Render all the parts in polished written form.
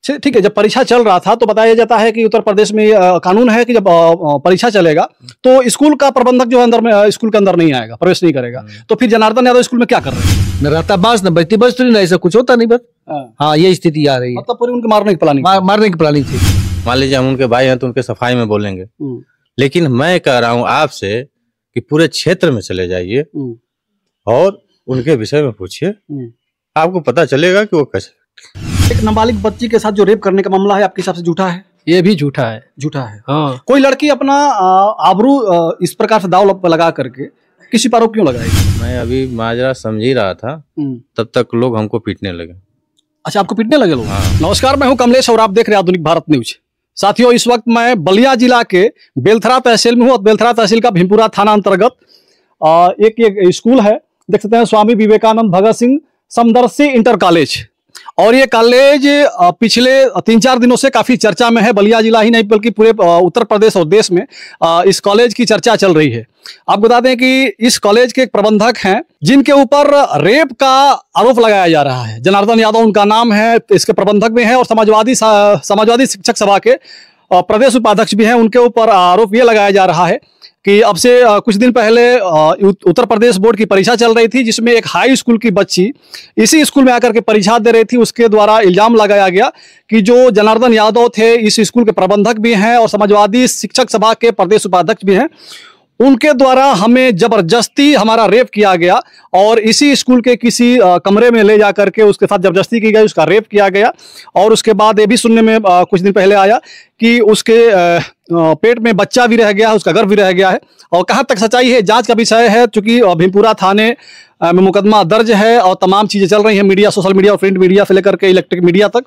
ठीक है, जब परीक्षा चल रहा था तो बताया जाता है कि उत्तर प्रदेश में कानून है कि जब परीक्षा चलेगा तो स्कूल का प्रबंधक जो अंदर में स्कूल के अंदर नहीं आएगा, प्रवेश नहीं करेगा। तो फिर जनार्दन यादव स्कूल में क्या कर रहे हैं? न रहता बस न बचती बस तो नहीं, ऐसा कुछ होता नहीं। बस हाँ, ये स्थिति आ रही है। मतलब पूरी उनके मारने की प्लानिंग मारने की प्लानिंग थी। मान लीजिए हम उनके भाई हैं तो उनके सफाई में बोलेंगे, लेकिन मैं कह रहा हूँ आपसे कि पूरे क्षेत्र में चले जाइए और उनके विषय में पूछिए, आपको पता चलेगा कि वो कैसे। एक नाबालिग बच्ची के साथ जो रेप करने का मामला है, आपके हिसाब से झूठा है? ये भी झूठा है। झूठा है। हाँ। कोई लड़की अपना आबरू इस प्रकार से दाव लगा करके किसी पर आरोप क्यों लगाएगी? मैं अभी माजरा समझ ही रहा था, तब तक लोग हमको पीटने लगे। अच्छा, आपको पीटने लगे लोग? हाँ। नमस्कार, मैं हूं कमलेश और आप देख रहे हैं आधुनिक भारत न्यूज। साथियों, इस वक्त मैं बलिया जिला के बेलथरा तहसील में हूँ। बेलथरा तहसील का भीमपुरा थाना अंतर्गत एक स्कूल है, देख सकते हैं, स्वामी विवेकानंद भगत सिंह समदर्शी इंटर कॉलेज। और ये कॉलेज पिछले 3-4 दिनों से काफी चर्चा में है। बलिया जिला ही नहीं बल्कि पूरे उत्तर प्रदेश और देश में इस कॉलेज की चर्चा चल रही है। आप बता दें कि इस कॉलेज के एक प्रबंधक हैं जिनके ऊपर रेप का आरोप लगाया जा रहा है। जनार्दन यादव उनका नाम है, इसके प्रबंधक भी हैं और समाजवादी शिक्षक सभा के प्रदेश उपाध्यक्ष भी हैं। उनके ऊपर आरोप ये लगाया जा रहा है कि अब से कुछ दिन पहले उत्तर प्रदेश बोर्ड की परीक्षा चल रही थी, जिसमें एक हाई स्कूल की बच्ची इसी स्कूल में आकर के परीक्षा दे रही थी। उसके द्वारा इल्जाम लगाया गया कि जो जनार्दन यादव थे, इस स्कूल के प्रबंधक भी हैं और समाजवादी शिक्षक सभा के प्रदेश उपाध्यक्ष भी हैं, उनके द्वारा हमें जबरदस्ती हमारा रेप किया गया और इसी स्कूल के किसी कमरे में ले जा करके उसके साथ जबरदस्ती की गई, उसका रेप किया गया। और उसके बाद ये भी सुनने में कुछ दिन पहले आया कि उसके पेट में बच्चा भी रह गया है, उसका गर्भ भी रह गया है। और कहाँ तक सच्चाई है, जांच का विषय है, चूंकि भीमपुरा थाने में मुकदमा दर्ज है और तमाम चीजें चल रही हैं, मीडिया, सोशल मीडिया और प्रिंट मीडिया से लेकर के इलेक्ट्रिक मीडिया तक।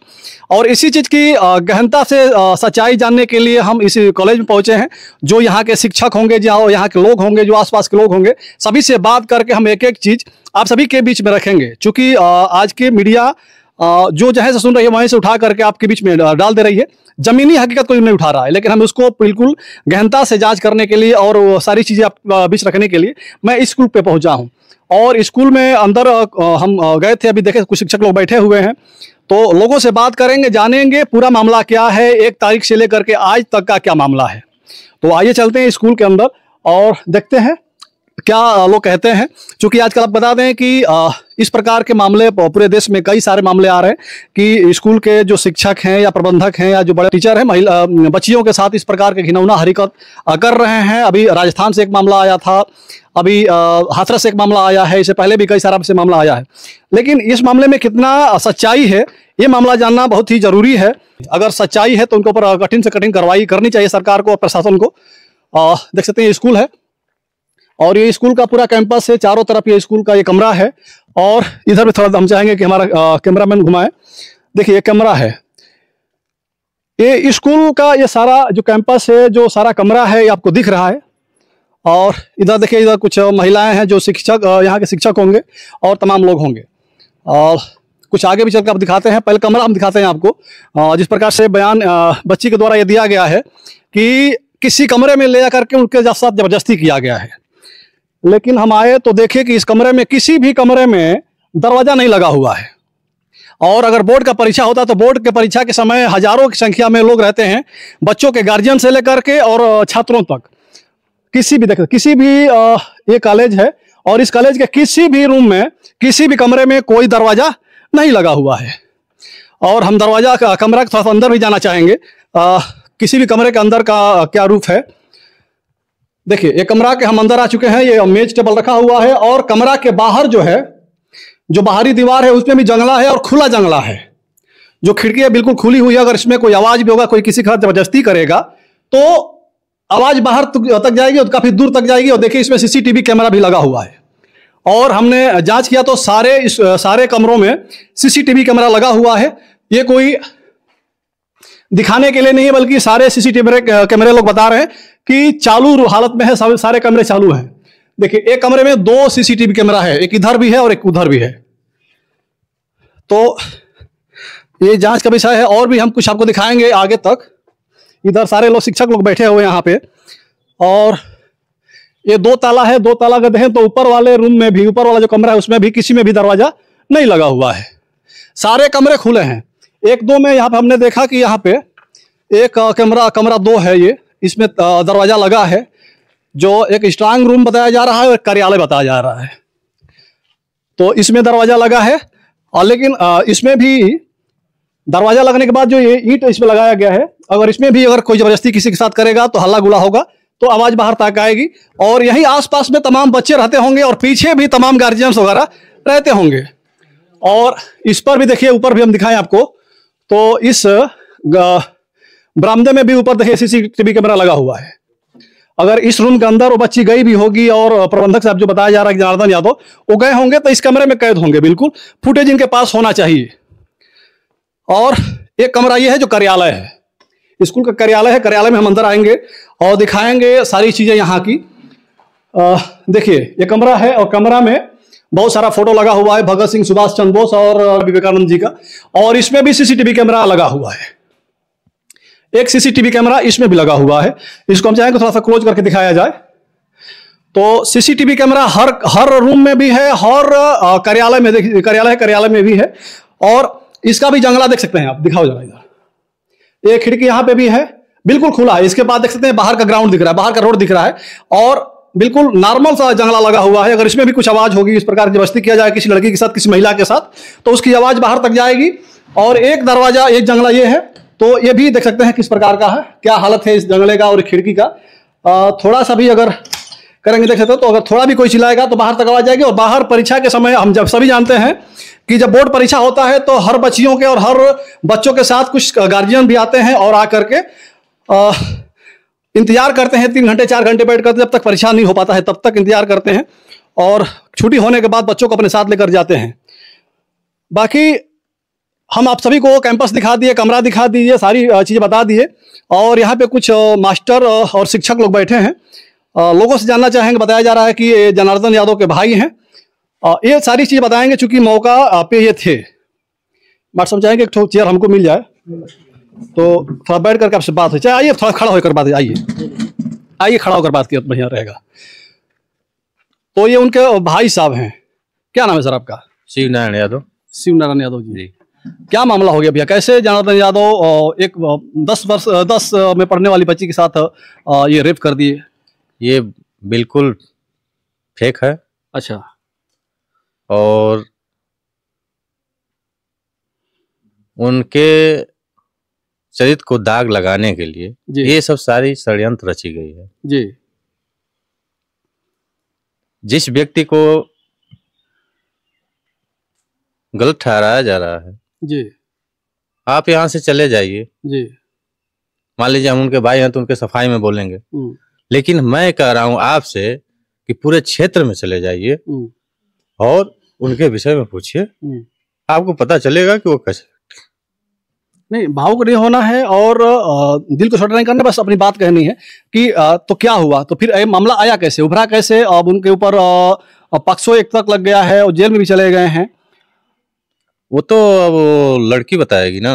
और इसी चीज की गहनता से सच्चाई जानने के लिए हम इस कॉलेज में पहुंचे हैं। जो यहाँ के शिक्षक होंगे, जहाँ यहाँ के लोग होंगे, जो आसपास के लोग होंगे, सभी से बात करके हम एक एक चीज आप सभी के बीच में रखेंगे। चूंकि आज के मीडिया जो जहाँ से सुन रही है वहीं से उठा करके आपके बीच में डाल दे रही है, जमीनी हकीकत कोई नहीं उठा रहा है। लेकिन हम उसको बिल्कुल गहनता से जांच करने के लिए और सारी चीजें आप बीच रखने के लिए मैं इस स्कूल पे पहुंचा हूं। और स्कूल में अंदर हम गए थे, अभी देखे कुछ शिक्षक लोग बैठे हुए हैं, तो लोगों से बात करेंगे, जानेंगे पूरा मामला क्या है, 1 तारीख से लेकर के आज तक का क्या मामला है। तो आइए चलते हैं स्कूल के अंदर और देखते हैं क्या लोग कहते हैं। क्योंकि आजकल आप बता दें कि इस प्रकार के मामले पूरे देश में कई सारे मामले आ रहे हैं कि स्कूल के जो शिक्षक हैं या प्रबंधक हैं या जो बड़े टीचर हैं, महिला बच्चियों के साथ इस प्रकार के घिनौना हरकत कर रहे हैं। अभी राजस्थान से एक मामला आया था, अभी हाथरस से एक मामला आया है, इससे पहले भी कई सारा से मामला आया है। लेकिन इस मामले में कितना सच्चाई है, ये मामला जानना बहुत ही जरूरी है। अगर सच्चाई है तो उनके ऊपर कठिन से कठिन कार्रवाई करनी चाहिए सरकार को और प्रशासन को। देख सकते हैं ये स्कूल है और ये स्कूल का पूरा कैंपस है, चारों तरफ ये स्कूल का ये कमरा है। और इधर भी थोड़ा हम चाहेंगे कि हमारा कैमरामैन घुमाए। देखिए ये कमरा है, ये स्कूल का ये सारा जो कैंपस है, जो सारा कमरा है, ये आपको दिख रहा है। और इधर देखिए, इधर कुछ महिलाएं हैं जो शिक्षक, यहाँ के शिक्षक होंगे और तमाम लोग होंगे। और कुछ आगे भी चलकर आप दिखाते हैं, पहले कमरा हम दिखाते हैं आपको। जिस प्रकार से बयान बच्ची के द्वारा ये दिया गया है कि किसी कमरे में ले जाकर के उनके साथ जबरदस्ती किया गया है। लेकिन हम आए तो देखे कि इस कमरे में, किसी भी कमरे में दरवाजा नहीं लगा हुआ है। और अगर बोर्ड का परीक्षा होता तो बोर्ड के परीक्षा के समय हजारों की संख्या में लोग रहते हैं, बच्चों के गार्जियन से लेकर के और छात्रों तक। किसी भी ये कॉलेज है और इस कॉलेज के किसी भी रूम में, किसी भी कमरे में कोई दरवाजा नहीं लगा हुआ है। और हम दरवाजा का कमरा के थोड़ा अंदर भी जाना चाहेंगे, किसी भी कमरे के अंदर का क्या रूप है। देखिए ये कमरा के हम अंदर आ चुके हैं, ये मेज टेबल रखा हुआ है और कमरा के बाहर जो है, जो बाहरी दीवार है उसमें भी जंगला है और खुला जंगला है। जो खिड़की है बिल्कुल खुली हुई है। अगर इसमें कोई आवाज भी होगा, कोई किसी के साथ जबरदस्ती करेगा तो आवाज बाहर तक जाएगी और काफी दूर तक जाएगी। और देखिए इसमें सीसीटीवी कैमरा भी लगा हुआ है। और हमने जांच किया तो सारे कमरों में सीसीटीवी कैमरा लगा हुआ है। ये कोई दिखाने के लिए नहीं है, बल्कि सारे सीसीटीवी कैमरे लोग बता रहे हैं कि चालू हालत में है, सारे कैमरे चालू हैं। देखिए एक कमरे में 2 सीसीटीवी कैमरा है, एक इधर भी है और एक उधर भी है। तो ये जांच का विषय है और भी हम कुछ आपको दिखाएंगे आगे तक। इधर सारे लोग, शिक्षक लोग बैठे हुए हैं यहाँ पे। और ये 2 ताला है, 2 ताला अगर देखें तो ऊपर वाले रूम में भी, ऊपर वाला जो कमरा है उसमें भी किसी में भी दरवाजा नहीं लगा हुआ है। सारे कमरे खुले हैं। एक दो में यहाँ पे हमने देखा कि यहाँ पे एक कमरा 2 है, ये इसमें दरवाजा लगा है जो एक स्ट्रांग रूम बताया जा रहा है और एक कार्यालय बताया जा रहा है। तो इसमें दरवाजा लगा है और लेकिन इसमें भी दरवाजा लगने के बाद जो ये ईंट इसमें लगाया गया है, अगर इसमें भी अगर कोई जबरदस्ती किसी के साथ करेगा तो हल्ला गुला होगा, तो आवाज बाहर तक आएगी। और यहीं आसपास में तमाम बच्चे रहते होंगे और पीछे भी तमाम गार्जियंस वगैरह रहते होंगे। और इस पर भी देखिए, ऊपर भी हम दिखाएं आपको, तो इस बरामदे में भी ऊपर देखिए सीसीटीवी कैमरा लगा हुआ है। अगर इस रूम के अंदर वो बच्ची गई भी होगी और प्रबंधक साहब जो बताया जा रहा है कि जनार्दन यादव वो गए होंगे, तो इस कमरे में कैद होंगे, बिल्कुल फुटेज इनके पास होना चाहिए। और एक कमरा ये है जो कार्यालय है, स्कूल का कार्यालय है। कार्यालय में हम अंदर आएंगे और दिखाएंगे सारी चीजें यहाँ की। देखिए ये कमरा है और कमरा में बहुत सारा फोटो लगा हुआ है भगत सिंह, सुभाष चंद्र बोस और विवेकानंद जी का। और इसमें भी सीसीटीवी कैमरा लगा हुआ है, एक सीसीटीवी कैमरा इसमें भी लगा हुआ है। इसको हम चाहेंगे थोड़ा सा क्लोज करके दिखाया जाए। तो सीसीटीवी कैमरा हर रूम में भी है, हर कार्यालय में, देखिए कार्यालय में भी है। और इसका भी जंगला देख सकते हैं आप, दिखाओ जरा इधर। एक खिड़की यहाँ पे भी है, बिल्कुल खुला है। इसके बाद देख सकते हैं बाहर का ग्राउंड दिख रहा है, बाहर का रोड दिख रहा है और बिल्कुल नॉर्मल सा जंगला लगा हुआ है। अगर इसमें भी कुछ आवाज होगी, इस प्रकार की जबरदस्ती किया जाए किसी लड़की के साथ, किसी महिला के साथ, तो उसकी आवाज बाहर तक जाएगी। और एक दरवाजा, एक जंगला ये है, तो ये भी देख सकते हैं किस प्रकार का है, क्या हालत है इस जंगले का और खिड़की का। थोड़ा सा भी अगर करेंगे देख सकते हो, तो अगर थोड़ा भी कोई चिल्लाएगा तो बाहर तक आवाज जाएगी। और बाहर परीक्षा के समय हम जब सभी जानते हैं कि जब बोर्ड परीक्षा होता है तो हर बच्चियों के और हर बच्चों के साथ कुछ गार्जियन भी आते हैं और आकर के इंतजार करते हैं 3 घंटे 4 घंटे बैठ कर, जब तक परीक्षा नहीं हो पाता है तब तक इंतजार करते हैं। और छुट्टी होने के बाद बच्चों को अपने साथ लेकर जाते हैं। बाकी हम आप सभी को कैंपस दिखा दिए, कमरा दिखा दीजिए, सारी चीजें बता दिए। और यहाँ पे कुछ मास्टर और शिक्षक लोग बैठे हैं, लोगों से जानना चाहेंगे। बताया जा रहा है कि ये जनार्दन यादव के भाई हैं। ये सारी चीज बताएंगे चूंकि मौका पे ये थे। बात समझाएंगे, एक चेयर हमको मिल जाए तो थोड़ा बैठ करके आपसे बात हो जाए। आइए थोड़ा खड़ा होकर बात, आइए खड़ा होकर बात किया तो बढ़िया रहेगा। तो ये उनके भाई साहब हैं, क्या नाम है सर आपका? शिव नारायण यादव। शिव नारायण यादव जी। क्या मामला हो गया भैया, कैसे जनार्दन यादव एक 10 में पढ़ने वाली बच्ची के साथ ये रेप कर दिए? ये बिल्कुल फेक है। अच्छा। और उनके चरित्र को दाग लगाने के लिए ये सब सारी षड्यंत्र रची गई है जी। जिस व्यक्ति को गलत ठहराया जा रहा है जी, आप यहाँ से चले जाइए जी। मान लीजिए हम उनके भाई हैं तो उनके सफाई में बोलेंगे, लेकिन मैं कह रहा हूं आपसे कि पूरे क्षेत्र में चले जाइए और उनके विषय में पूछिए, आपको पता चलेगा कि वो कैसे। नहीं, भावुक नहीं होना है और दिल को छोटा नहीं करना, बस अपनी बात कहनी है कि तो क्या हुआ, तो फिर मामला आया कैसे, उभरा कैसे? अब उनके ऊपर पक्सो 1 तक लग गया है और जेल में भी चले गए हैं। वो तो वो लड़की बताएगी ना।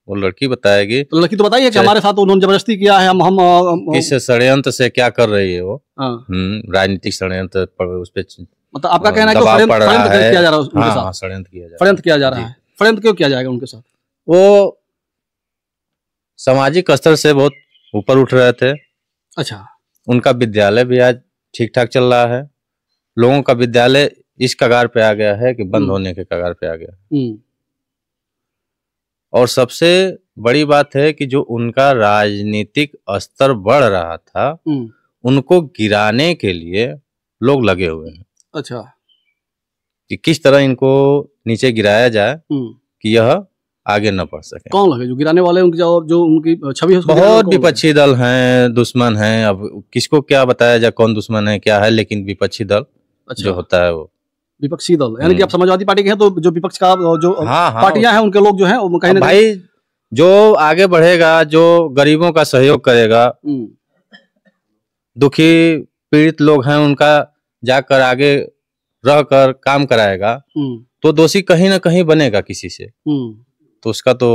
वो लड़की बताएगी। तो लड़की तो बताइए कि हमारे साथ उन्होंने जबरदस्ती किया है, हम किस षड्यंत्र से क्या कर रही है वो। राजनीतिक षड्यंत्र उस पे, मतलब आपका कहना है कि षड्यंत्र किया जा रहा है उनके साथ? षड्यंत्र किया जा रहा है। षड्यंत्र क्यों किया जाएगा उनके साथ? वो सामाजिक स्तर से बहुत ऊपर उठ रहे थे। अच्छा। उनका विद्यालय भी आज ठीक ठाक चल रहा है। लोगों का विद्यालय इस कगार पे आ गया है कि बंद होने के कगार पे आ गया। और सबसे बड़ी बात है कि जो उनका राजनीतिक स्तर बढ़ रहा था उनको गिराने के लिए लोग लगे हुए हैं। अच्छा। कि किस तरह इनको नीचे गिराया जाए कि यह आगे न बढ़ सके। कौन लगे जो गिराने वाले? उनकी जो उनकी छवि है, बहुत विपक्षी दल हैं, दुश्मन हैं। अब किसको क्या बताया जाए कौन दुश्मन है क्या है, लेकिन विपक्षी दल जो होता है वो विपक्षी दल, यानी कि आप समाजवादी पार्टी के हैं तो जो विपक्ष का जो पार्टियां हैं उनके लोग जो हैं वो कहीं ना भाई जो आगे बढ़ेगा, जो गरीबों का सहयोग करेगा, दुखी पीड़ित लोग हैं उनका जाकर आगे रहकर काम कराएगा, तो दोषी कहीं ना कहीं बनेगा किसी से। तो उसका तो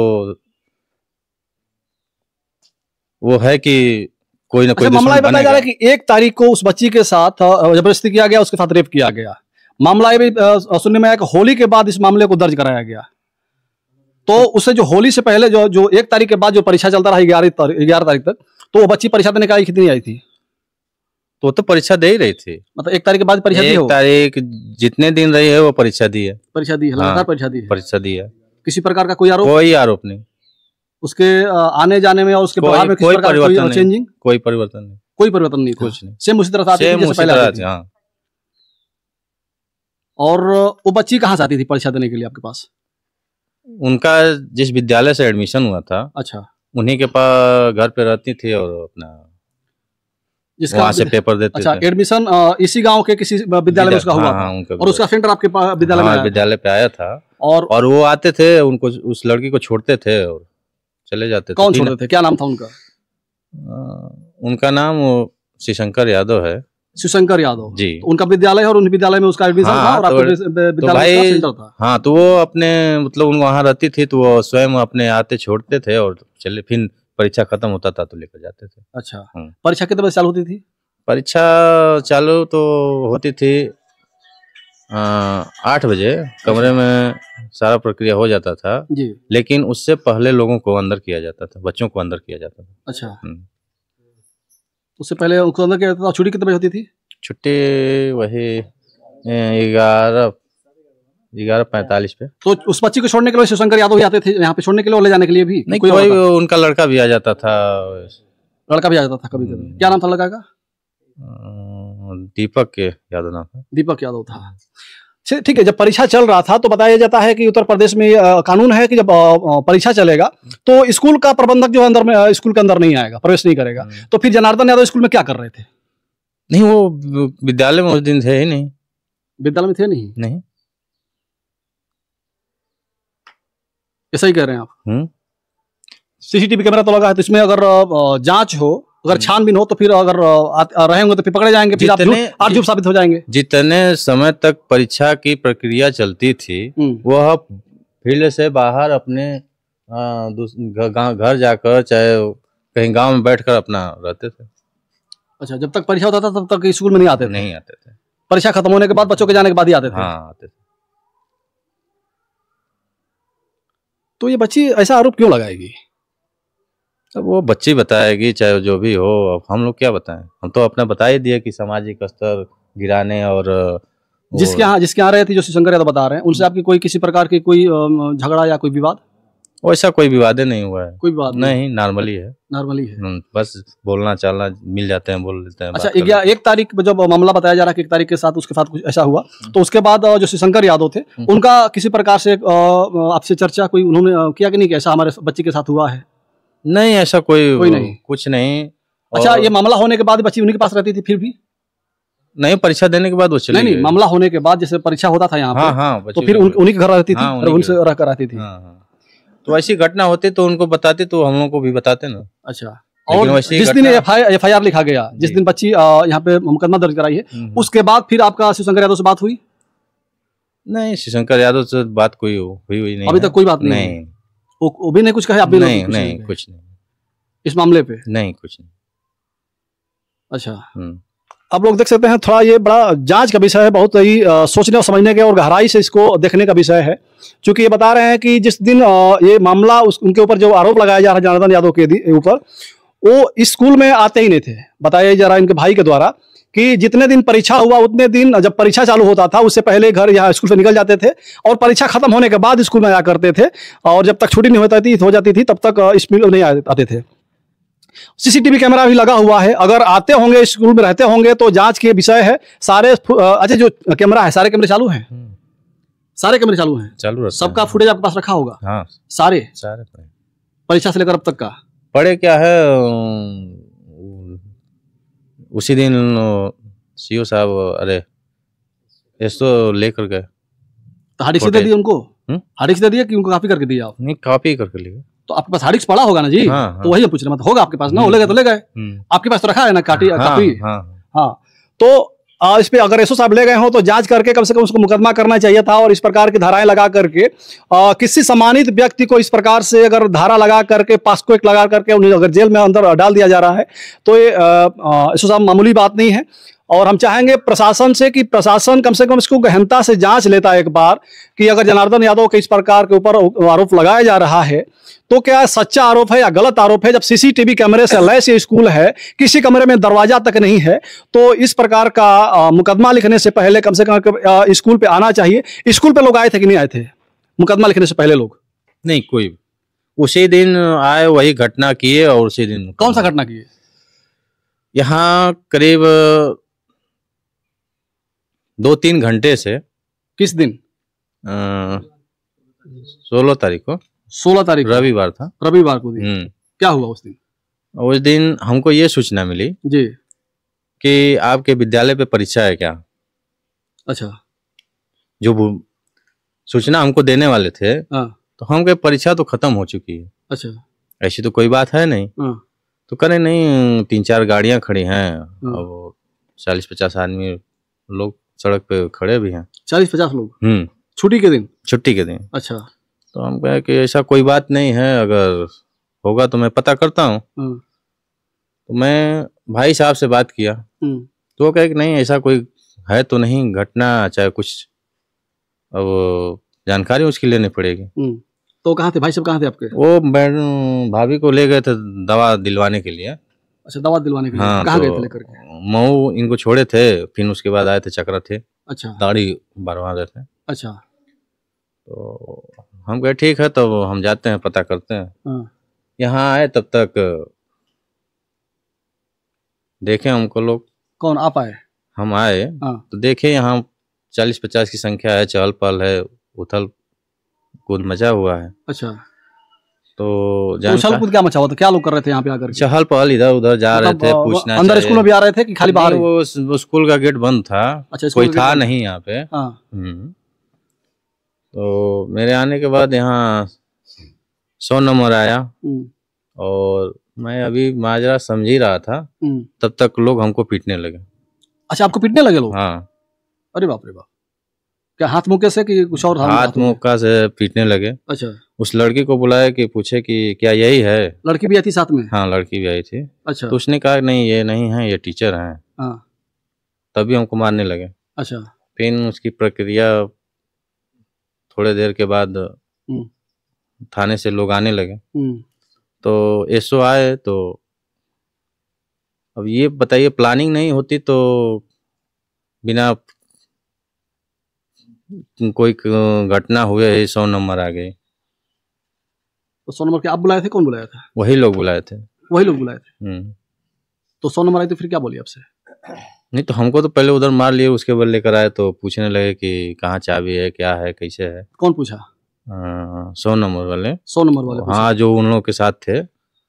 वो है कि कोई ना कोई मामला बताया जा रहा है कि 1 तारीख को उस बच्ची के साथ जबरदस्ती किया गया, उसके साथ रेप किया गया। मामला ये भी सुनने में आया कि होली के बाद इस मामले को दर्ज कराया गया। तो उससे जो होली से पहले जो 1 तारीख के बाद जो परीक्षा चलता रहा 11 तारीख तक, तो वो बच्ची परीक्षा देने का आई कितनी आई थी? तो परीक्षा दे ही रही थी, मतलब 1 तारीख के बाद परीक्षा दी? 1 तारीख जितने दिन रही है वो परीक्षा दी है। परीक्षा दी है, लगातार परीक्षा दी है। परीक्षा दी है। किसी प्रकार का कोई आरोप नहीं उसके आने जाने में और उसके प्रभाव में कोई परिवर्तन चेंजिंग? कोई परिवर्तन नहीं, कोई परिवर्तन नहीं, कुछ नहीं, सेम उसी तरह से आती थी जैसे पहले आती थी। हाँ। और वो बच्ची कहाँ से आती थी परीक्षा देने के लिए आपके पास? उनका जिस विद्यालय से एडमिशन हुआ था, अच्छा, उन्हीं के पास घर पे रहती थी और अपना वहाँ से पेपर देते थे। अच्छा, एडमिशन इसी गांव के किसी विद्यालय में उसका हुआ था और उसका सेंटर आपके विद्यालय में विद्यालय पे आया था और वो आते थे, उनको उस लड़की को छोड़ते थे और चले जाते थे। कौन छोड़ते थे? क्या नाम था उनका? उनका नाम शिवशंकर यादव है। शिवशंकर यादव जी। तो उनका विद्यालय और उन विद्यालय में उसका एडमिशन था और आपके विद्यालय का सेंटर था। हाँ, तो वो अपने मतलब वहाँ रहती थी तो वो स्वयं अपने आते छोड़ते थे और चले, फिर परीक्षा खत्म होता था तो लेकर जाते थे। अच्छा, परीक्षा कितने बजे चालू होती थी? परीक्षा चालू तो होती थी 8 बजे, कमरे में सारा प्रक्रिया हो जाता था जी, लेकिन उससे पहले लोगों को अंदर किया जाता था, बच्चों को अंदर किया जाता था। अच्छा, उससे पहले उनको अंदर किया जाता था। छुट्टी कितने बजे होती थी? छुट्टी वही 11:45 पे। तो उस बच्ची को छोड़ने के लिए शिवशंकर यादव ही आते थे यहाँ पे छोड़ने के लिए और ले जाने के लिए भी? नहीं, कोई उनका लड़का भी आ जाता था। लड़का भी आ जाता था कभी कभी? क्या नाम था लड़का का? दीपक यादव नाम था। दीपक यादव था। ठीक है, जब परीक्षा चल रहा था तो बताया जाता है कि उत्तर प्रदेश में कानून है कि जब परीक्षा चलेगा तो स्कूल का प्रबंधक जो अंदर में स्कूल के अंदर नहीं आएगा, प्रवेश नहीं करेगा। तो फिर जनार्दन यादव स्कूल में क्या कर रहे थे? नहीं, वो विद्यालय में उस दिन थे ही नहीं। विद्यालय में थे नहीं? ऐसा ही कह रहे हैं आप? सीसीटीवी कैमरा तो लगा है, तो इसमें अगर जांच हो, अगर छानबीन हो तो फिर अगर रहेंगे तो फिर पकड़े जाएंगे, फिर आप झूठ साबित हो जाएंगे। जितने समय तक परीक्षा की प्रक्रिया चलती थी वह फील्ड से बाहर अपने घर जाकर चाहे कहीं गांव में बैठकर अपना रहते थे। अच्छा, जब तक परीक्षा होता था तब तक स्कूल में नहीं आते थे? नहीं आते थे। परीक्षा खत्म होने के बाद बच्चों के जाने के बाद ही आते थे? हाँ, आते थे। तो ये बच्ची ऐसा आरोप क्यों लगाएगी? अब वो बच्ची बताएगी, चाहे जो भी हो। अब हम लोग क्या बताएं? हम तो अपना बता ही दिए कि सामाजिक स्तर गिराने और जिसके यहाँ रहे थे, जो शिवशंकर यादव बता रहे हैं, उनसे आपकी कोई किसी प्रकार की कोई झगड़ा या कोई विवाद? वैसा कोई विवाद नहीं हुआ है। कोई विवाद नहीं, नॉर्मली है। नॉर्मली है, बस बोलना चालना मिल जाते हैं, बोल लेते हैं। अच्छा, 1 तारीख जब मामला बताया जा रहा है कि 1 तारीख के साथ उसके साथ कुछ ऐसा हुआ, तो उसके बाद जो शिवशंकर यादव थे उनका किसी प्रकार से आपसे चर्चा कोई उन्होंने किया कि नहीं कि ऐसा हमारे बच्चे के साथ हुआ है? नहीं, ऐसा कोई नहीं, कुछ नहीं। अच्छा, ये मामला होने के बाद बच्ची उन्हीं के पास रहती थी फिर भी? नहीं, परीक्षा देने के बाद वो चली गई। नहीं, मामला होने के बाद जैसे परीक्षा होता था यहाँ पे, तो फिर उन्हीं के घर रहती थी और उनसे रहकर रहती थी। तो ऐसी घटना होती तो उनको बताते, तो हम लोग को भी बताते ना। अच्छा, और जिस दिन FIR लिखा गया, जिस दिन बच्ची यहाँ पे मुकदमा दर्ज कराई है, उसके बाद फिर आपका शिवशंकर यादव से बात हुई? नहीं, शिवशंकर यादव से बात कोई हुई नहीं। अभी तक कोई बात नहीं? वो भी नहीं कुछ कहे? आप भी नहीं, कुछ नहीं इस मामले पे? नहीं, कुछ नहीं। अच्छा, आप लोग देख सकते हैं, थोड़ा ये बड़ा जांच का विषय है, बहुत ही सोचने और समझने के और गहराई से इसको देखने का विषय है। क्योंकि ये बता रहे हैं कि जिस दिन ये मामला उनके ऊपर जो आरोप लगाया जा रहा है जनार्दन यादव के ऊपर, वो इस स्कूल में आते ही नहीं थे। बताया जा रहा है इनके भाई के द्वारा कि जितने दिन परीक्षा हुआ उतने दिन, जब परीक्षा चालू होता था उससे पहले घर यहाँ स्कूल से निकल जाते थे और परीक्षा खत्म होने के बाद स्कूल में आया करते थे, और जब तक छुट्टी नहीं हो जाती थी तब तक स्कूल नहीं आते थे। सीसीटीवी कैमरा भी लगा हुआ है, अगर आते होंगे स्कूल में रहते होंगे तो जांच के विषय है सारे। अच्छा, जो कैमरा है सारे कैमरे चालू हैं? सारे कैमरे चालू हैं? चालू, सबका फुटेज आपके पास रखा होगा? हाँ, सारे परीक्षा से लेकर अब तक का पढ़े क्या है। उसी दिन सीओ साहब अरे तो लेकर गए, तो हार्ड डिस्क दे दिया उनको? हार्ड डिस्क दे दिया कि उनको कॉपी करके दिया? नहीं, कॉपी करके लिए। तो आपके पास हार्ड डिस्क पड़ा होगा ना जी? हाँ, तो वही हम पूछ रहे हैं, होगा आपके पास ना? ले गए तो ले गए, आपके पास तो रखा है ना कापी? हाँ, तो इस पे अगर एसओ साहब ले गए हो तो जांच करके कम से कम उसको मुकदमा करना चाहिए था, और इस प्रकार की धाराएं लगा करके किसी सम्मानित व्यक्ति को इस प्रकार से अगर धारा लगा करके, पास्को एक्ट लगा करके उन्हें अगर जेल में अंदर डाल दिया जा रहा है तो ये एसओ साहब मामूली बात नहीं है। और हम चाहेंगे प्रशासन से कि प्रशासन कम से कम इसको गहनता से जांच लेता एक बार कि अगर जनार्दन यादव के इस प्रकार के ऊपर आरोप लगाया जा रहा है तो क्या सच्चा आरोप है या गलत आरोप है। जब सीसीटीवी कैमरे से लैस ये स्कूल है, किसी कमरे में दरवाजा तक नहीं है, तो इस प्रकार का मुकदमा लिखने से पहले कम से कम स्कूल पे आना चाहिए। स्कूल पे लोग आए थे कि नहीं आए थे मुकदमा लिखने से पहले? लोग नहीं, कोई उसी दिन आए, वही घटना किए और उसी दिन। कौन सा घटना किए? यहाँ करीब 2-3 घंटे से। किस दिन? 16 तारीख को। 16 तारीख रविवार था। रविवार को दिन। क्या हुआ उस दिन? उस दिन हमको ये सूचना मिली जी कि आपके विद्यालय पे परीक्षा है क्या। अच्छा। जो सूचना हमको देने वाले थे, तो हम कहे परीक्षा तो खत्म हो चुकी है। अच्छा। ऐसी तो कोई बात है नहीं। तो करें नहीं, 3-4 गाड़ियां खड़ी हैं और 40-50 आदमी लोग सड़क पे खड़े भी हैं। 40-50 लोग छुट्टी के दिन? छुट्टी के दिन। अच्छा। तो हम कहे कि ऐसा कोई बात नहीं है, अगर होगा तो मैं पता करता हूँ। तो मैं भाई साहब से बात किया तो वो कहे कि नहीं ऐसा कोई है तो नहीं घटना, चाहे कुछ अब जानकारी उसकी लेनी पड़ेगी। तो कहाँ थे भाई साहब? कहाँ थे आपके? वो भाभी को ले गए थे दवा दिलवाने के लिए। अच्छा, दवा दिलवाने के लिए। हाँ, कहाँ तो गए थे लेकर के? मऊ इनको छोड़े थे, फिर उसके बाद आए थे चक्रा थे। अच्छा। दाढ़ी बढ़वा रहे थे। अच्छा। तो हम कहे ठीक है, तो हम जाते हैं, पता करते हैं। यहाँ आए तब तक देखे हमको लोग। कौन? आप आए? हम आए तो देखे यहाँ 40-50 की संख्या है, चहल पहल है, उथल कूद मचा हुआ है। अच्छा। तो उछल कूद क्या मचा हुआ था? क्या लोग कर रहे थे यहाँ पे आकर? चहल पहल, इधर उधर जा रहे थे, पूछना अंदर स्कूल में भी आ रहे थे कि खाली बाहर? वो स्कूल का गेट बंद था। अच्छा, कोई था नहीं यहाँ पे। तो मेरे आने के बाद यहाँ 100 नंबर आया और मैं अभी माजरा समझ ही रहा था, तब तक लोग हमको पीटने लगे। अच्छा, आपको पीटने लगे लोग? हाँ। अरे बाप रे बाप। क्या हाथ मुक्के से कि कुछ और? हाथ मुक्का से पीटने लगे। अच्छा। उस लड़की को बुलाया कि पूछे कि क्या यही है? लड़की भी आई थी साथ में? हाँ, लड़की भी आई थी। अच्छा। तो उसने कहा नहीं ये नहीं है, ये टीचर हैं। हाँ। तभी हमको मारने लगे। अच्छा। फिर उसकी प्रक्रिया थोड़े देर के बाद थाने से लोग आने लगे। तो एसओ आए। तो अब ये बताइए, प्लानिंग नहीं होती तो बिना कोई घटना हुए ही 100 नंबर आ गए। तो 100 नंबर के आप बुलाए थे? कौन बुलाया था? वही लोग बुलाए थे। वही लोग बुलाए थे। तो 100 नंबर आए तो फिर क्या बोली आपसे? नहीं, तो हमको तो पहले उधर मार लिए, उसके बाद लेकर आए तो पूछने लगे कि कहाँ चाबी है, क्या है, कैसे है। कौन पूछा? 100 नंबर वाले। 100 नंबर वाले? हाँ, जो उन लोगों के साथ थे।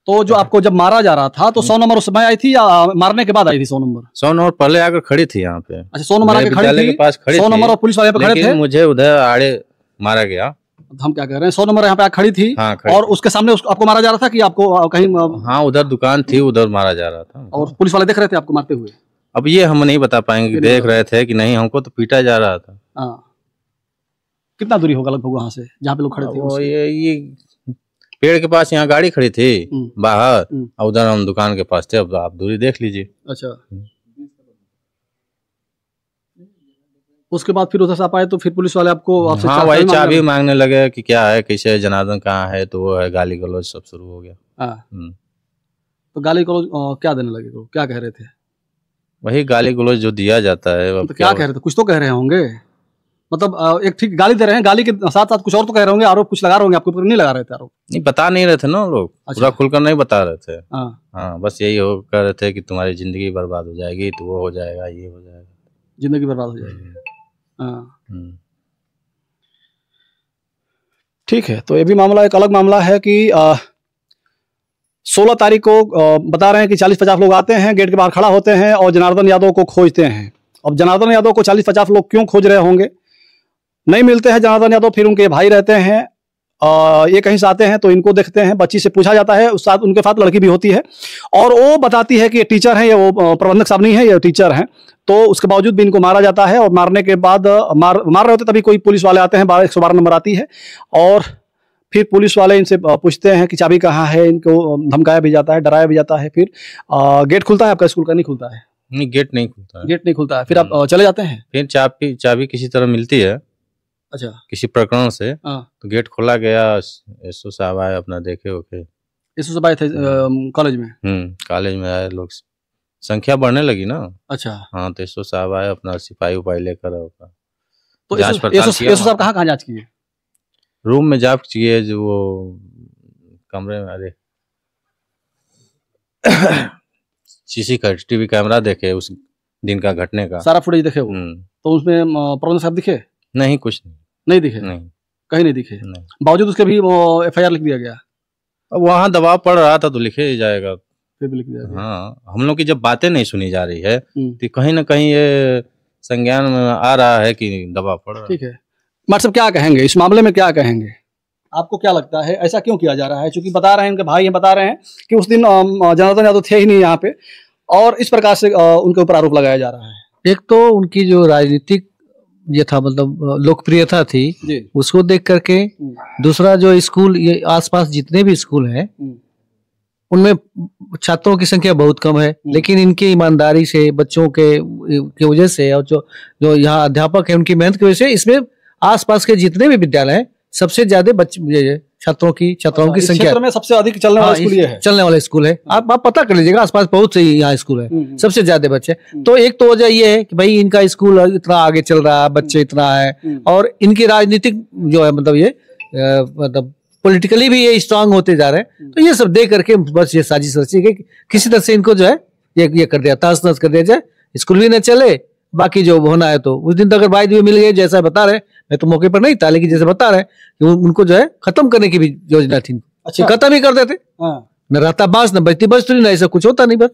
तो जो आपको जब मारा जा रहा था तो 100 नंबर उस समय आई थी या मारने के बाद आई थी? 100 नंबर 100 नंबर पहले आकर खड़ी थी यहाँ पे। अच्छा, 100 नंबर आकर खड़ी थी? के पास खड़ी 100 नंबर और पुलिस वाले पे खड़े थे? मुझे उधर आड़े मारा गया। हम क्या कह रहे हैं, 100 नंबर यहाँ पे खड़ी थी। हाँ, और उसके सामने आपको मारा जा रहा था कि आपको कहीं? हाँ, उधर दुकान थी, उधर मारा जा रहा था। और पुलिस वाले देख रहे थे आपको मारते हुए? अब ये हम नहीं बता पाएंगे कि देख रहे थे कि नहीं, हमको तो पीटा जा रहा था। कितना दूरी होगा लगभग वहां से जहाँ पे लोग खड़े थे? वो ये पेड़ के पास यहाँ गाड़ी खड़ी थी बाहर, और उधर हम दुकान के पास थे। अब आप दूरी देख लीजिए। अच्छा। उसके बाद फिर उधर से आप आए तो फिर पुलिस वाले आपको आपसे? हाँ, वही चाबी मांगने लगे कि क्या है, कैसे, जनार्दन कहाँ है, तो वो है, गाली गलौज सब शुरू हो गया। तो गाली गलौज क्या देने लगे? क्या कह रहे थे? वही गाली गलौज जो दिया जाता है। तो क्या कह रहे थे? कुछ तो कह रहे होंगे, मतलब एक ठीक गाली दे रहे हैं, गाली के साथ साथ कुछ और तो कह रहे होंगे, आरोप कुछ लगा रहे होंगे आपके ऊपर? नहीं लगा रहे थे आरोप? नहीं, बता नहीं रहे थे ना लोग। अच्छा। पूरा खुलकर नहीं बता रहे थे। हाँ, बस यही हो कह रहे थे कि तुम्हारी जिंदगी बर्बाद हो जाएगी, तो वो हो जाएगा, ये हो जाएगा, जिंदगी बर्बाद हो जाएगी। ठीक है। तो ये भी मामला एक अलग मामला है कि 16 तारीख को बता रहे हैं कि 40-50 लोग आते हैं, गेट के बाहर खड़ा होते हैं और जनार्दन यादव को खोजते हैं। अब जनार्दन यादव को 40-50 लोग क्यों खोज रहे होंगे? नहीं मिलते हैं जनार्दन यादव, फिर उनके भाई रहते हैं, ये कहीं से आते हैं तो इनको देखते हैं, बच्ची से पूछा जाता है, उस साथ उनके साथ लड़की भी होती है और वो बताती है कि ये टीचर हैं, ये वो प्रबंधक साहब नहीं है, ये टीचर हैं। तो उसके बावजूद भी इनको मारा जाता है और मारने के बाद मार रहे होते तभी कोई पुलिस वाले आते हैं, 112 नंबर आती है और फिर पुलिस वाले इनसे पूछते हैं कि चाबी कहाँ है, इनको धमकाया भी जाता है, डराया भी जाता है। फिर गेट खुलता है आपका स्कूल का? नहीं खुलता है। नहीं, गेट नहीं खुलता है। गेट नहीं खुलता है, फिर आप चले जाते हैं? फिर चाबी किसी तरह मिलती है। अच्छा। किसी प्रकरण से। हाँ। तो गेट खोला गया, एसओ साहब आए, अपना देखे ओके। एसओ साहब आए थे कॉलेज में? कॉलेज में आए लोग, संख्या बढ़ने लगी ना। अच्छा। हाँ, तो एसओ साहब आए, अपना सिपाही उपाही लेकर तो एसओ साहब कहाँ जांच किए? रूम में जांच किए, जो वो कमरे में, अरे टीवी कैमरा देखे उस दिन का, घटने का सारा फुटेज देखे वो। तो उसमें प्रबंधक साहब दिखे? नहीं, कुछ नहीं दिखे। नहीं, कहीं नहीं दिखे। बावजूद उसके भी एफआईआर लिख दिया गया। अब वहाँ दबाव पड़ रहा था तो लिखे ही जाएगा, फिर भी लिख दिया गया। हाँ, हम लोग की जब बातें नहीं सुनी जा रही है तो कहीं ना कहीं ये संज्ञान में आ रहा है कि दबाव पड़ रहा है। ठीक है, मास्टर साहब क्या कहेंगे इस मामले में, क्या कहेंगे? आपको क्या लगता है ऐसा क्यों किया जा रहा है? क्योंकि बता रहे हैं, उनके भाई बता रहे हैं कि उस दिन जनार्दन यादव थे ही नहीं यहाँ पे, और इस प्रकार से उनके ऊपर आरोप लगाया जा रहा है। एक तो उनकी जो राजनीतिक ये था, मतलब लोकप्रियता थी, उसको देख करके। दूसरा, जो स्कूल ये आसपास जितने भी स्कूल हैं उनमें छात्रों की संख्या बहुत कम है, लेकिन इनकी ईमानदारी से, बच्चों के वजह से, और जो यहाँ अध्यापक है उनकी मेहनत की वजह से इसमें आसपास के जितने भी विद्यालय हैं सबसे ज्यादा छात्राओं की संख्या में सबसे अधिक चलने वाला स्कूल ये है। चलने वाला स्कूल है। आप पता कर लीजिएगा, आसपास बहुत से यहाँ स्कूल है, सबसे ज्यादा बच्चे। तो एक तो वजह ये है कि भाई इनका स्कूल इतना आगे चल रहा है, बच्चे इतना है, और इनकी राजनीतिक जो है, मतलब ये मतलब पॉलिटिकली भी ये स्ट्रांग होते जा रहे हैं। तो ये सब देख करके बस ये साजिश रची कि किसी तरह से इनको जो है ये कर दिया, तहस नहस कर दिया जाए, स्कूल भी न चले, बाकी जो होना है। तो उस दिन तो अगर भाई भी मिल गए, जैसा बता रहे, मैं तो मौके पर नहीं था, लेकिन जैसे बता रहे कि उनको जो है खत्म करने की भी योजना थी। अच्छा, खत्म ही कर देते। न रहता बांस न बजती बजती, ना ऐसा कुछ होता नहीं। बस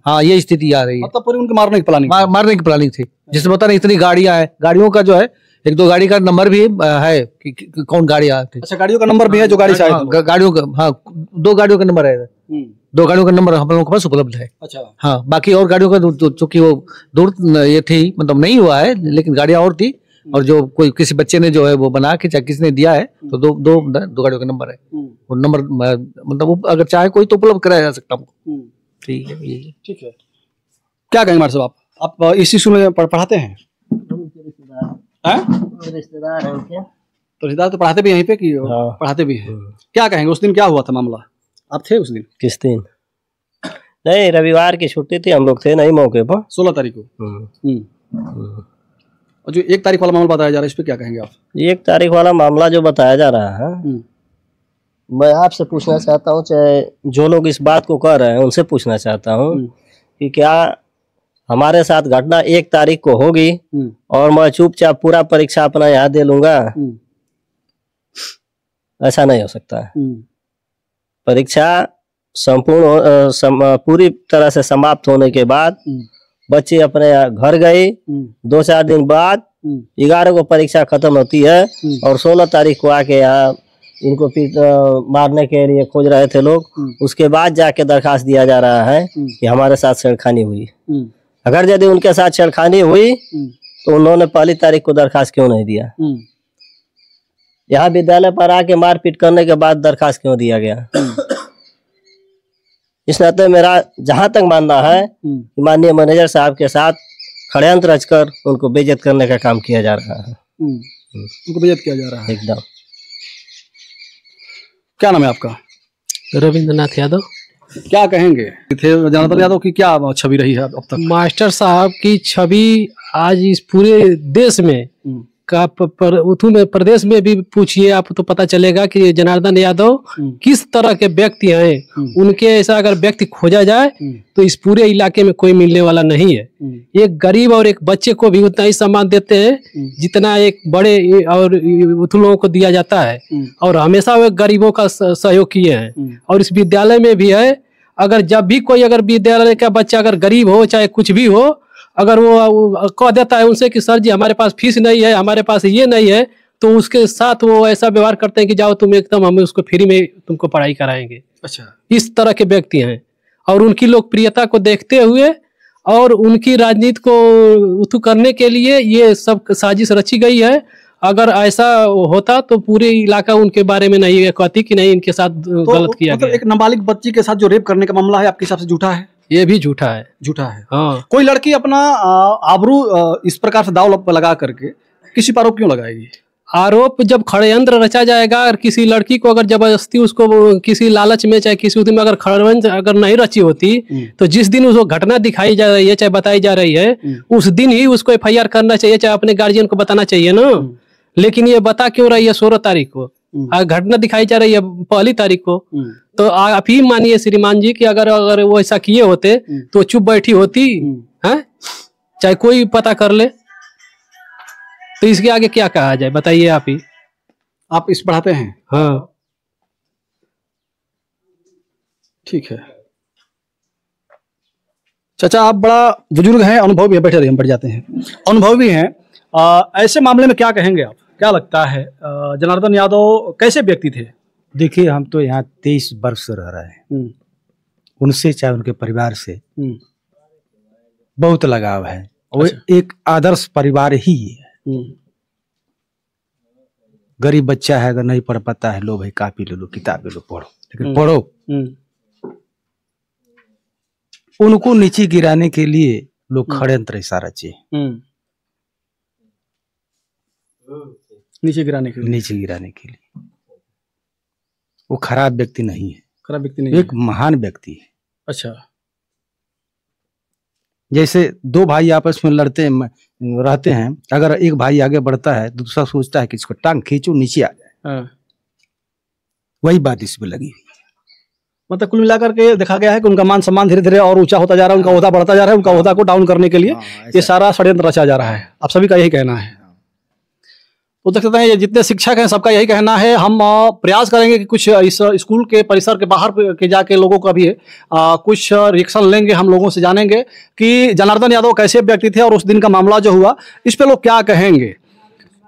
हाँ, ये स्थिति आ रही है। मतलब पूरी उनके मारने की प्लानिंग थी। जैसे बता रहे इतनी गाड़ियां हैं, गाड़ियों का जो है एक दो गाड़ी का नंबर भी है कि कौन गाड़ी आती। अच्छा, गाड़ियों का नंबर भी है जो गाड़ी से आए थे? गाड़ियों का, हाँ, 2 गाड़ियों का नंबर है, 2 गाड़ियों का नंबर हम लोगों के पास उपलब्ध है। अच्छा। हाँ, बाकी और गाड़ियों का चूंकि वो दूर ये थी, मतलब नहीं हुआ है, लेकिन गाड़ियां और थी, और जो कोई किसी बच्चे ने जो है वो बना के चाहे किसी ने दिया है, तो दो गाड़ियों का नंबर है। वो नंबर मतलब अगर चाहे कोई तो उपलब्ध कराया जा सकता हमको। ठीक है, ठीक है। क्या कहेंगे मास्टर साहब, आप इसी स्कूल में पढ़ाते हैं? रिश्तेदार हैं क्या? तो रिश्तेदार तो पढ़ाते भी यहीं पे कि पढ़ाते भी हैं? क्या कहेंगे, उस दिन क्या हुआ था मामला? आप थे उस दिन? किस दिन? नहीं, रविवार की छुट्टी थी, हम लोग थे नहीं मौके पर। 16 तारीख को। और जो 1 तारीख वाला मामला बताया जा रहा है, इस पे क्या कहेंगे आप? 1 तारीख वाला मामला जो बताया जा रहा है, मैं आपसे पूछना चाहता हूँ, चाहे जो लोग इस बात को कह रहे हैं उनसे पूछना चाहता हूँ कि क्या हमारे साथ घटना 1 तारीख को होगी और मैं चुपचाप पूरा परीक्षा अपना यहाँ दे लूंगा? ऐसा नहीं हो सकता है। परीक्षा संपूर्ण पूरी तरह से समाप्त होने के बाद बच्चे अपने घर गए, 2-4 दिन बाद 11 को परीक्षा खत्म होती है, और 16 तारीख को आके यहाँ इनको मारने के लिए खोज रहे थे लोग। उसके बाद जाके दरखास्त दिया जा रहा है कि हमारे साथ छेड़खानी हुई। अगर यदि उनके साथ छेड़खानी हुई तो उन्होंने पहली तारीख को दरखास्त क्यों नहीं दिया? यहाँ विद्यालय पर आके मारपीट करने के बाद दरखास्त क्यों दिया गया? इस नाते मेरा जहां तक मानना है कि माननीय मैनेजर साहब के साथ षड्यंत्र रचकर उनको बेइज्जत करने का काम किया जा रहा है। उनको बेइज्जत किया जा रहा है एकदम। क्या नाम है आपका? रविंद्रनाथ यादव। क्या कहेंगे, जनार्दन यादव की क्या छवि रही है अब तक? मास्टर साहब की छवि आज इस पूरे देश में का प्रदेश में भी पूछिए आप तो पता चलेगा कि जनार्दन यादव किस तरह के व्यक्ति हैं। उनके ऐसा अगर व्यक्ति खोजा जाए तो इस पूरे इलाके में कोई मिलने वाला नहीं है। एक गरीब और एक बच्चे को भी उतना ही सम्मान देते हैं जितना एक बड़े और लोगों को दिया जाता है, और हमेशा वे गरीबों का सहयोग किए हैं। और इस विद्यालय में भी है, अगर जब भी कोई अगर विद्यालय का बच्चा अगर गरीब हो चाहे कुछ भी हो, अगर वो कह देता है उनसे कि सर जी हमारे पास फीस नहीं है, हमारे पास ये नहीं है, तो उसके साथ वो ऐसा व्यवहार करते हैं कि जाओ तुम एकदम, हम उसको फ्री में तुमको पढ़ाई कराएंगे। अच्छा, इस तरह के व्यक्ति हैं। और उनकी लोकप्रियता को देखते हुए और उनकी राजनीति को उथू करने के लिए ये सब साजिश रची गई है। अगर ऐसा होता तो पूरे इलाका उनके बारे में नहीं कहती कि नहीं इनके साथ गलत किया गया। एक नाबालिग बच्ची के साथ जो रेप करने का मामला है आपके हिसाब से झूठा है? ये भी झूठा है। झूठा है। हाँ, कोई लड़की अपना आबरू इस प्रकार से दाव लगा करके किसी पर आरोप क्यों लगाएगी? आरोप जब षड्यंत्र रचा जाएगा और किसी लड़की को अगर जबरदस्ती उसको किसी लालच में चाहे किसी उद्देश्य में अगर षड्यंत्र अगर नहीं रची होती तो जिस दिन उसको घटना दिखाई जा रही है चाहे बताई जा रही है उस दिन ही उसको FIR करना चाहिए, चाहे अपने गार्जियन को बताना चाहिए ना। लेकिन ये बता क्यों रही है 16 तारीख को, घटना दिखाई जा रही है 1 तारीख को। तो आप ही मानिए श्रीमान जी कि अगर वो ऐसा किए होते तो चुप बैठी होती है, चाहे कोई पता कर ले। तो इसके आगे क्या कहा जाए बताइए आप ही। आप इस पढ़ाते हैं? हाँ ठीक है। चाचा आप बड़ा बुजुर्ग हैं, अनुभव भी है, बैठे रहिए हम बढ़ जाते हैं, अनुभव भी हैं। ऐसे मामले में क्या कहेंगे आप, क्या लगता है जनार्दन यादव कैसे व्यक्ति थे? देखिए हम तो यहाँ 23 वर्ष से रह रहे हैं, उनसे चाहे उनके परिवार से बहुत लगाव है। वो एक आदर्श परिवार ही है। गरीब बच्चा है अगर नहीं पढ़ पाता है, लो भाई कापी ले लो, किताब ले लो, पढ़ो, लेकिन पढ़ो। उनको नीचे गिराने के लिए लोग षड्यंत्र इशारा चाहिए, नीचे गिराने के लिए। नीचे गिराने के लिए। वो खराब व्यक्ति नहीं है, खराब व्यक्ति नहीं, एक महान व्यक्ति है। अच्छा। जैसे 2 भाई आपस में लड़ते रहते हैं, अगर एक भाई आगे बढ़ता है दूसरा सोचता है कि इसको टांग खींचो नीचे आ जाए। वही बात इसमें लगी हुई है। मतलब कुल मिलाकर के देखा गया है कि उनका मान सम्मान धीरे धीरे और ऊंचा होता जा रहा है, उनका ओहदा बढ़ता जा रहा है, उनका ओहदा को डाउन करने के लिए ये सारा षड्यंत्र रचा जा रहा है। आप सभी का यही कहना है? तो देख सकते हैं ये जितने शिक्षक हैं सबका यही कहना है। हम प्रयास करेंगे कि कुछ इस स्कूल के परिसर के बाहर के जाके लोगों का भी कुछ रिएक्शन लेंगे, हम लोगों से जानेंगे कि जनार्दन यादव कैसे व्यक्ति थे और उस दिन का मामला जो हुआ इस पे लोग क्या कहेंगे।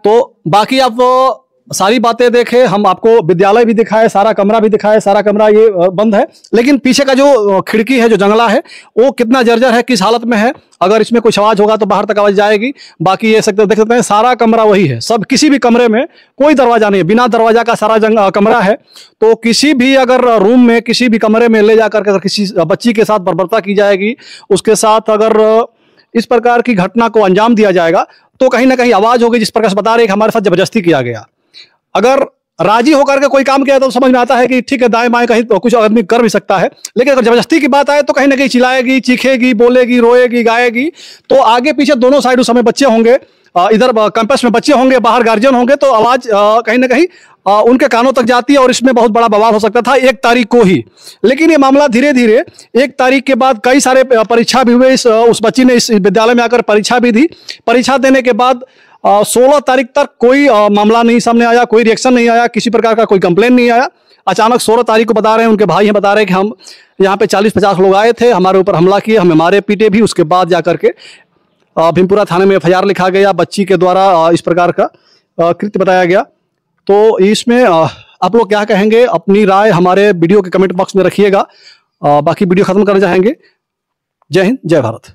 तो बाकी आप सारी बातें देखे, हम आपको विद्यालय भी दिखाए, सारा कमरा भी दिखाए, सारा कमरा ये बंद है, लेकिन पीछे का जो खिड़की है, जो जंगला है, वो कितना जर्जर है, किस हालत में है। अगर इसमें कुछ आवाज होगा तो बाहर तक आवाज जाएगी। बाकी ये देख सकते हैं सारा कमरा वही है, सब किसी भी कमरे में कोई दरवाजा नहीं है, बिना दरवाजा का सारा कमरा है। तो किसी भी अगर रूम में किसी भी कमरे में ले जाकर अगर किसी बच्ची के साथ बर्बरता की जाएगी, उसके साथ अगर इस प्रकार की घटना को अंजाम दिया जाएगा तो कहीं ना कहीं आवाज होगी जिस प्रकार से बता रहे कि हमारे साथ जबरदस्ती किया गया। अगर राजी होकर के कोई काम किया तो समझ में आता है कि ठीक है दाएं बाएं कहीं तो कुछ आदमी कर भी सकता है, लेकिन अगर जबरदस्ती की बात आए तो कहीं ना कहीं चिल्लाएगी, चीखेगी, बोलेगी, रोएगी, गाएगी। तो आगे पीछे दोनों साइड उस समय बच्चे होंगे, इधर कैंपस में बच्चे होंगे, बाहर गार्जियन होंगे, तो आवाज कहीं ना कहीं उनके कानों तक जाती है और इसमें बहुत बड़ा बवाल हो सकता था 1 तारीख को ही। लेकिन ये मामला धीरे धीरे 1 तारीख के बाद कई सारे परीक्षा भी हुए, उस बच्ची ने इस विद्यालय में आकर परीक्षा भी दी। परीक्षा देने के बाद 16 तारीख तक कोई मामला नहीं सामने आया, कोई रिएक्शन नहीं आया, किसी प्रकार का कोई कंप्लेन नहीं आया। अचानक 16 तारीख को बता रहे हैं, उनके भाई हैं बता रहे हैं कि हम यहाँ पे 40-50 लोग आए थे, हमारे ऊपर हमला किए, हमें मारे पीटे भी। उसके बाद जाकर के भीमपुरा थाने में FIR लिखा गया, बच्ची के द्वारा इस प्रकार का कृत्य बताया गया। तो इसमें आप लोग क्या कहेंगे, अपनी राय हमारे वीडियो के कमेंट बॉक्स में रखिएगा। बाकी वीडियो खत्म करना चाहेंगे। जय हिंद, जय भारत।